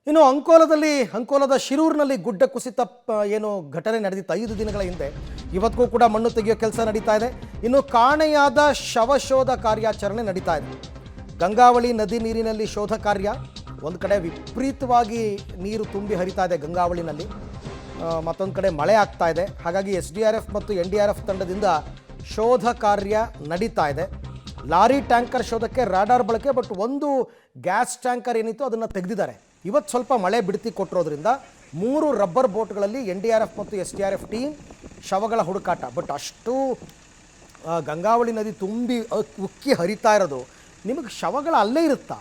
ಇನ್ನು ಅಂಕೋಲದ ಶಿರೂರಿನಲ್ಲಿ ಗುಡ್ಡ ಕುಸಿತ ಏನು ಘಟನೆ ನಡೆದಿತ್ತು 5 ದಿನಗಳ ಹಿಂದೆ. ಇವತ್ತಿಗೂ ಕೂಡ ಮಣ್ಣು ತೆಗೆಯೋ ಕೆಲಸ ನಡೀತಾ ಇದೆ. ಇನ್ನು ಕಾಣೆಯಾದ ಶವಶೋಧ ಕಾರ್ಯಾಚರಣೆ ನಡೀತಾ ಇದೆ. ಗಂಗಾವಳಿ ನದಿ ನೀರಿನಲ್ಲಿ ಶೋಧ ಕಾರ್ಯ. ಒಂದು ಕಡೆ ವಿಪರೀತವಾಗಿ ನೀರು ತುಂಬಿ ಹರಿತಾ ಇದೆ ಗಂಗಾವಳಿನಲ್ಲಿ, ಮತ್ತೊಂದು ಕಡೆ ಮಳೆ ಆಗ್ತಾ ಇದೆ. ಹಾಗಾಗಿ SDRF ಮತ್ತು NDRF ತಂಡದಿಂದ ಶೋಧ ಕಾರ್ಯ ನಡೀತಾ ಇದೆ. ಲಾರಿ ಟ್ಯಾಂಕರ್ ಶೋಧಕ್ಕೆ ರಾಡಾರ್ ಬಳಕೆ, ಬಟ್ ಒಂದು ಗ್ಯಾಸ್ ಟ್ಯಾಂಕರ್ ಏನಿತ್ತು ಅದನ್ನು ತೆಗೆದಿದ್ದಾರೆ. ಇವತ್ತು ಸ್ವಲ್ಪ ಮಳೆ ಬಿಡ್ತಿ ಕೊಟ್ಟಿರೋದ್ರಿಂದ 3 ರಬ್ಬರ್ ಬೋಟ್ಗಳಲ್ಲಿ NDRF ಮತ್ತು SDRF ಟೀಮ್ ಶವಗಳ ಹುಡುಕಾಟ. ಬಟ್ ಅಷ್ಟು ಗಂಗಾವಳಿ ನದಿ ತುಂಬಿ ಉಕ್ಕಿ ಹರಿತಾ ಇರೋದು, ನಿಮಗೆ ಶವಗಳು ಅಲ್ಲೇ ಇರುತ್ತಾ?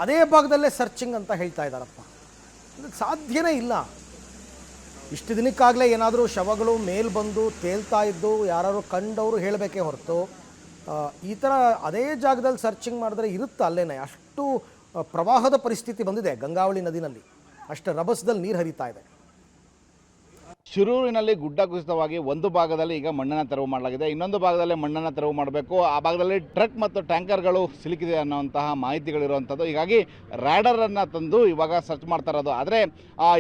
ಅದೇ ಭಾಗದಲ್ಲೇ ಸರ್ಚಿಂಗ್ ಅಂತ ಹೇಳ್ತಾ ಇದ್ದಾರಪ್ಪ. ಇದಕ್ಕೆ ಸಾಧ್ಯನೇ ಇಲ್ಲ. ಇಷ್ಟು ದಿನಕ್ಕಾಗಲೇ ಏನಾದರೂ ಶವಗಳು ಮೇಲ್ ಬಂದು ತೇಲ್ತಾ ಇದ್ದು ಯಾರು ಕಂಡವರು ಹೇಳಬೇಕೇ ಹೊರತು ಈ ಥರ ಅದೇ ಜಾಗದಲ್ಲಿ ಸರ್ಚಿಂಗ್ ಮಾಡಿದ್ರೆ ಇರುತ್ತಾ ಅಲ್ಲೇನೆ? ಅಷ್ಟು ಪ್ರವಾಹದ ಪರಿಸ್ಥಿತಿ ಬಂದಿದೆ ಗಂಗಾವಳಿ ನದಿನಲ್ಲಿ, ಅಷ್ಟು ರಭಸದಲ್ಲಿ ನೀರು ಹರಿತಾ ಇದೆ. ಶಿರೂರಿನಲ್ಲಿ ಗುಡ್ಡ ಕುಸಿತವಾಗಿ ಒಂದು ಭಾಗದಲ್ಲಿ ಈಗ ಮಣ್ಣನ್ನು ತೆರವು ಮಾಡಲಾಗಿದೆ, ಇನ್ನೊಂದು ಭಾಗದಲ್ಲಿ ಮಣ್ಣನ್ನು ತೆರವು ಮಾಡಬೇಕು. ಆ ಭಾಗದಲ್ಲಿ ಟ್ರಕ್ ಮತ್ತು ಟ್ಯಾಂಕರ್ಗಳು ಸಿಲುಕಿದೆ ಅನ್ನೋಂತಹ ಮಾಹಿತಿಗಳಿರುವಂಥದ್ದು. ಹೀಗಾಗಿ ರ್ಯಾಡರನ್ನು ತಂದು ಇವಾಗ ಸರ್ಚ್ ಮಾಡ್ತಾ ಇರೋದು. ಆದರೆ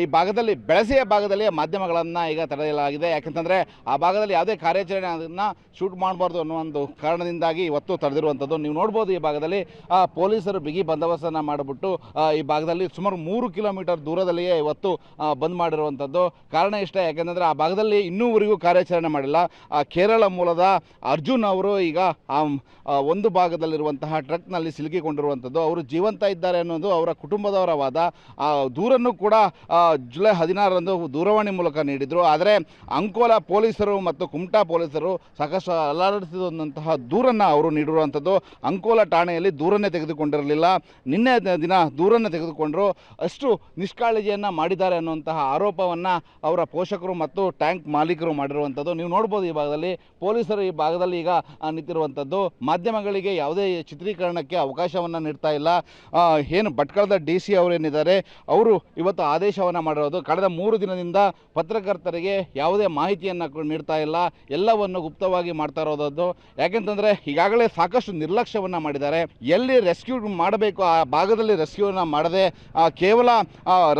ಈ ಭಾಗದಲ್ಲಿ ಬೆಳಸೆಯ ಭಾಗದಲ್ಲಿ ಮಾಧ್ಯಮಗಳನ್ನು ಈಗ ತಡೆಯಲಾಗಿದೆ. ಯಾಕೆಂತಂದರೆ ಆ ಭಾಗದಲ್ಲಿ ಯಾವುದೇ ಕಾರ್ಯಾಚರಣೆ ಅದನ್ನು ಶೂಟ್ ಮಾಡಬಾರ್ದು ಅನ್ನೋ ಒಂದು ಕಾರಣದಿಂದಾಗಿ ಇವತ್ತು ತಡೆದಿರುವಂಥದ್ದು. ನೀವು ನೋಡ್ಬೋದು, ಈ ಭಾಗದಲ್ಲಿ ಪೊಲೀಸರು ಬಿಗಿ ಬಂದೋಬಸ್ತನ್ನು ಮಾಡಿಬಿಟ್ಟು ಈ ಭಾಗದಲ್ಲಿ ಸುಮಾರು 3 ಕಿಲೋಮೀಟರ್ ದೂರದಲ್ಲಿಯೇ ಇವತ್ತು ಬಂದ್ ಮಾಡಿರುವಂಥದ್ದು. ಕಾರಣ ಇಷ್ಟೇ, ಯಾಕೆಂದರೆ ಆ ಭಾಗದಲ್ಲಿ ಇನ್ನೂವರೆಗೂ ಕಾರ್ಯಾಚರಣೆ ಮಾಡಿಲ್ಲ. ಕೇರಳ ಮೂಲದ ಅರ್ಜುನ್ ಅವರು ಈಗ ಒಂದು ಭಾಗದಲ್ಲಿರುವಂತಹ ಟ್ರಕ್ನಲ್ಲಿ ಸಿಲುಕಿಕೊಂಡಿರುವಂಥದ್ದು. ಅವರು ಜೀವಂತ ಇದ್ದಾರೆ ಅನ್ನೋದು ಅವರ ಕುಟುಂಬದವರ ವಾದ. ದೂರನ್ನು ಕೂಡ ಜುಲೈ 16ರಂದು ದೂರವಾಣಿ ಮೂಲಕ ನೀಡಿದರು. ಆದರೆ ಅಂಕೋಲ ಪೊಲೀಸರು ಮತ್ತು ಕುಮಟಾ ಪೊಲೀಸರು ಸಾಕಷ್ಟು ಅಲ್ಲಾಡಿಸಿದಂತಹ ದೂರನ್ನು ಅವರು ನೀಡಿರುವಂಥದ್ದು. ಅಂಕೋಲ ಠಾಣೆಯಲ್ಲಿ ದೂರನ್ನೇ ತೆಗೆದುಕೊಂಡಿರಲಿಲ್ಲ, ನಿನ್ನೆ ದಿನ ದೂರನ್ನು ತೆಗೆದುಕೊಂಡರು. ಅಷ್ಟು ನಿಷ್ಕಾಳಜಿಯನ್ನು ಮಾಡಿದ್ದಾರೆ ಅನ್ನುವಂತಹ ಆರೋಪವನ್ನು ಅವರ ಪೋಷಕರು ಮತ್ತು ಟ್ಯಾಂಕ್ ಮಾಲೀಕರು ಮಾಡಿರುವಂಥದ್ದು. ನೀವು ನೋಡ್ಬೋದು, ಈ ಭಾಗದಲ್ಲಿ ಪೊಲೀಸರು ಈ ಭಾಗದಲ್ಲಿ ಈಗ ನಿಂತಿರುವಂಥದ್ದು. ಮಾಧ್ಯಮಗಳಿಗೆ ಯಾವುದೇ ಚಿತ್ರೀಕರಣಕ್ಕೆ ಅವಕಾಶವನ್ನು ನೀಡ್ತಾ ಇಲ್ಲ. ಏನು ಭಟ್ಕಳದ DC ಅವರೇನಿದ್ದಾರೆ, ಅವರು ಇವತ್ತು ಆದೇಶವನ್ನು ಮಾಡಿರೋದು, ಕಳೆದ 3 ದಿನದಿಂದ ಪತ್ರಕರ್ತರಿಗೆ ಯಾವುದೇ ಮಾಹಿತಿಯನ್ನು ನೀಡ್ತಾ ಇಲ್ಲ, ಎಲ್ಲವನ್ನು ಗುಪ್ತವಾಗಿ ಮಾಡ್ತಾ ಇರೋದು. ಯಾಕೆಂತಂದರೆ ಈಗಾಗಲೇ ಸಾಕಷ್ಟು ನಿರ್ಲಕ್ಷ್ಯವನ್ನು ಮಾಡಿದ್ದಾರೆ. ಎಲ್ಲಿ ರೆಸ್ಕ್ಯೂ ಮಾಡಬೇಕು ಆ ಭಾಗದಲ್ಲಿ ರೆಸ್ಕ್ಯೂನ ಮಾಡದೆ ಕೇವಲ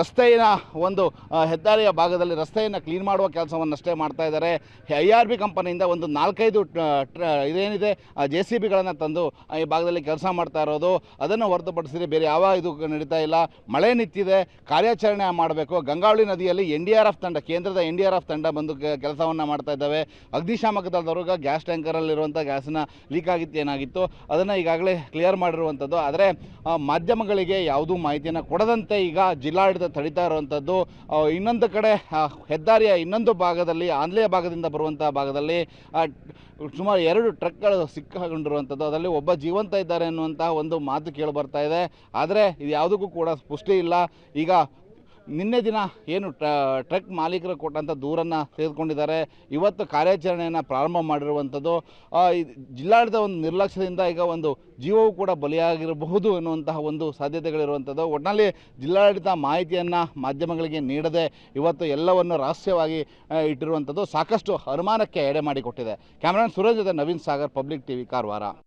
ರಸ್ತೆಯ ಒಂದು ಹೆದ್ದಾರಿಯ ಭಾಗದಲ್ಲಿ ರಸ್ತೆಯನ್ನು ಕ್ಲೀನ್ ಮಾಡುವ ಕೆಲಸವನ್ನಷ್ಟೇ ಮಾಡ್ತಾ ಇದ್ದಾರೆ. IRB ಕಂಪನಿಯಿಂದ ಒಂದು 4-5 ಇದೇನಿದೆ JCBಗಳನ್ನು ತಂದು ಈ ಭಾಗದಲ್ಲಿ ಕೆಲಸ ಮಾಡ್ತಾ ಇರೋದು. ಅದನ್ನು ಹೊರತುಪಡಿಸಿದರೆ ಬೇರೆ ಯಾವ ಇದು ನಡೀತಾ ಇಲ್ಲ. ಮಳೆ ನಿಂತಿದೆ, ಕಾರ್ಯಾಚರಣೆ ಮಾಡಬೇಕು. ಗಂಗಾವಳಿ ನದಿಯಲ್ಲಿ NDRF ತಂಡ, ಕೇಂದ್ರದ NDRF ತಂಡ ಬಂದು ಕೆಲಸವನ್ನು ಮಾಡ್ತಾ ಇದ್ದಾವೆ. ಅಗ್ನಿಶಾಮಕ ದಳದವ್ರಿಗೆ ಗ್ಯಾಸ್ ಟ್ಯಾಂಕರಲ್ಲಿರುವಂಥ ಗ್ಯಾಸನ್ನು ಲೀಕ್ ಆಗಿತ್ತು, ಏನಾಗಿತ್ತು ಅದನ್ನು ಈಗಾಗಲೇ ಕ್ಲಿಯರ್ ಮಾಡಿರುವಂಥದ್ದು. ಆದರೆ ಮಾಧ್ಯಮಗಳಿಗೆ ಯಾವುದೂ ಮಾಹಿತಿಯನ್ನು ಕೊಡದಂತೆ ಈಗ ಜಿಲ್ಲಾಡಳಿತ ತಡೀತಾ ಇರುವಂಥದ್ದು. ಇನ್ನೊಂದು ಕಡೆ ಹೆದ್ದಾರಿಯ ಇನ್ನೊಂದು ಭಾಗದಲ್ಲಿ, ಆಂಧ್ಲೆಯ ಭಾಗದಿಂದ ಬರುವಂಥ ಭಾಗದಲ್ಲಿ ಸುಮಾರು 2 ಟ್ರಕ್ಗಳು ಸಿಕ್ಕಾಕೊಂಡಿರುವಂಥದ್ದು. ಅದರಲ್ಲಿ ಒಬ್ಬ ಜೀವಂತ ಇದ್ದಾರೆ ಅನ್ನುವಂತಹ ಒಂದು ಮಾತು ಕೇಳಿ ಬರ್ತಾ ಇದೆ. ಆದರೆ ಇದು ಯಾವುದಕ್ಕೂ ಕೂಡ ಪುಷ್ಟಿ ಇಲ್ಲ. ಈಗ ನಿನ್ನೆ ದಿನ ಏನು ಟ್ರಕ್ ಮಾಲೀಕರು ಕೊಟ್ಟಂಥ ದೂರನ್ನು ತೆಗೆದುಕೊಂಡಿದ್ದಾರೆ. ಇವತ್ತು ಕಾರ್ಯಾಚರಣೆಯನ್ನು ಪ್ರಾರಂಭ ಮಾಡಿರುವಂಥದ್ದು. ಜಿಲ್ಲಾಡಳಿತ ಒಂದು ನಿರ್ಲಕ್ಷ್ಯದಿಂದ ಈಗ ಒಂದು ಜೀವವೂ ಕೂಡ ಬಲಿಯಾಗಿರಬಹುದು ಅನ್ನುವಂತಹ ಒಂದು ಸಾಧ್ಯತೆಗಳಿರುವಂಥದ್ದು. ಒಟ್ಟಿನಲ್ಲಿ ಜಿಲ್ಲಾಡಳಿತ ಮಾಹಿತಿಯನ್ನು ಮಾಧ್ಯಮಗಳಿಗೆ ನೀಡದೆ ಇವತ್ತು ಎಲ್ಲವನ್ನು ರಹಸ್ಯವಾಗಿ ಇಟ್ಟಿರುವಂಥದ್ದು ಸಾಕಷ್ಟು ಅನುಮಾನಕ್ಕೆ ಎಡೆ ಮಾಡಿಕೊಟ್ಟಿದೆ. ಕ್ಯಾಮರಾಮನ್ ಸುರೇಶ್ ಜೊತೆ ನವೀನ್ ಸಾಗರ್, ಪಬ್ಲಿಕ್ TV, ಕಾರವಾರ.